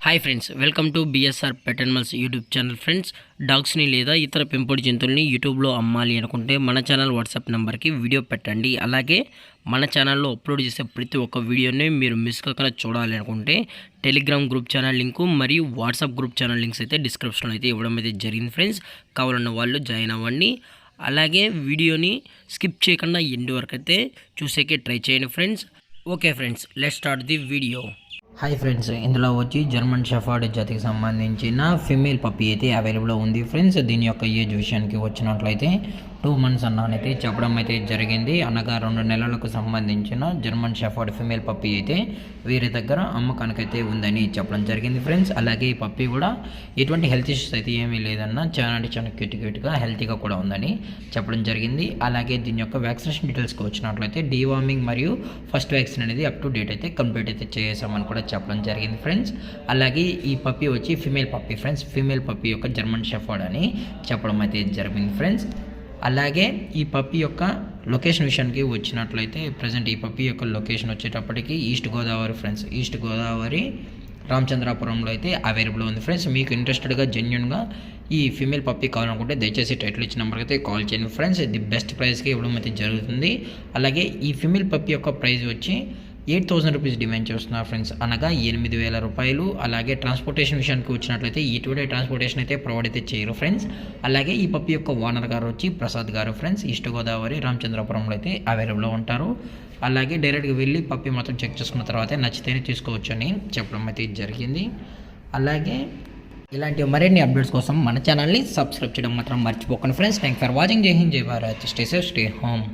Hi friends, welcome to BSR pet animals YouTube channel. Friends, డాగ్స్ని లేదా ఇతర పెంపుడు జంతువుల్ని యూట్యూబ్లో అమ్మాలి అనుకుంటే మన ఛానల్ వాట్సాప్ నెంబర్కి వీడియో పెట్టండి. అలాగే మన ఛానల్లో అప్లోడ్ చేసే ప్రతి ఒక్క వీడియోని మీరు మిస్ కాకుండా చూడాలి అనుకుంటే టెలిగ్రామ్ గ్రూప్ ఛానల్ లింకు మరియు వాట్సాప్ గ్రూప్ ఛానల్ లింక్స్ అయితే డిస్క్రిప్షన్లో అయితే ఇవ్వడం అయితే జరిగింది. ఫ్రెండ్స్, కావాలన్న వాళ్ళు జాయిన్ అవ్వండి. అలాగే వీడియోని స్కిప్ చేయకుండా ఎండ్ వరకు అయితే చూసేకే ట్రై చేయండి friends. Okay friends, let's start the video. Hi friends, ఇందులో వచ్చి జర్మన్ షెఫర్డ్ జాతికి సంబంధించిన ఫిమేల్ పప్పీ అయితే అవైలబుల్ ఉంది. ఫ్రెండ్స్, దీని యొక్క ఏజ్ విషయానికి వచ్చినట్లయితే 2 months అన్నానైతే చెప్పడం అయితే జరిగింది. అనగా 2 నెలలకు సంబంధించిన జర్మన్ షెఫర్డ్ ఫిమేల్ పప్పీ అయితే వేరే దగ్గర అమ్మకానికైతే ఉందని చెప్పడం జరిగింది. ఫ్రెండ్స్, అలాగే ఈ పప్పీ కూడా ఎటువంటి హెల్త్ ఇష్యూస్ అయితే ఏమీ లేదన్న చాలా క్యూట్గా హెల్తీగా కూడా ఉందని చెప్పడం జరిగింది. అలాగే దీని యొక్క వ్యాక్సినేషన్ డీటెయిల్స్కి వచ్చినట్లయితే డీవార్మింగ్ మరియు ఫస్ట్ వ్యాక్సిన్ అనేది అప్ టు డేట్ అయితే కంప్లీట్ అయితే చేసామని కూడా చెప్పడం జరిగింది. ఫ్రెండ్స్, అలాగే ఈ పప్పీ వచ్చి female puppy. Friends, female puppy యొక్క జర్మన్ షెఫర్డ్ అని చెప్పడం అయితే జరిగింది. ఫ్రెండ్స్, అలాగే ఈ పప్పీ యొక్క లొకేషన్ విషయానికి వచ్చినట్లయితే ప్రజెంట్ ఈ పప్పీ యొక్క లొకేషన్ వచ్చేటప్పటికి east Godavari. Friends, east Godavari రామచంద్రాపురంలో అయితే అవైలబుల్ ఉంది. ఫ్రెండ్స్, మీకు ఇంట్రెస్టెడ్గా జెన్యున్గా ఈ ఫీమేల్ పప్పీ కావాలనుకుంటే దయచేసి టైటిల్ ఇచ్చిన నెంబర్కి అయితే కాల్ చేయండి. ఫ్రెండ్స్, ది బెస్ట్ ప్రైస్కి ఇవ్వడం అయితే జరుగుతుంది. అలాగే ఈ ఫీమేల్ పప్పీ యొక్క ప్రైస్ వచ్చి 8,000 రూపీస్ డిమాండ్ చేస్తున్నారు. ఫ్రెండ్స్, అనగా 8,000 రూపాయలు. అలాగే ట్రాన్స్పోర్టేషన్ విషయానికి వచ్చినట్లయితే ఇటువంటి ట్రాన్స్పోర్టేషన్ అయితే ప్రొవైడ్ అయితే చేయరు. ఫ్రెండ్స్, అలాగే ఈ పప్పీ యొక్క ఓనర్ గారు వచ్చి ప్రసాద్ గారు. ఫ్రెండ్స్, ఈస్ట్ గోదావరి రామచంద్రపురంలో అయితే అవైలబుల్లో ఉంటారు. అలాగే డైరెక్ట్గా వెళ్ళి పప్పీ మాత్రం చెక్ చేసుకున్న తర్వాత నచ్చితేనే తీసుకోవచ్చు అని చెప్పడం అయితే జరిగింది. అలాగే ఇలాంటి మరిన్ని అప్డేట్స్ కోసం మన ఛానల్ని సబ్స్క్రైబ్ చేయడం మాత్రం మర్చిపోకండి. Friends, thank for watching. జై హింద్, జై Bharat. Stay safe, stay home.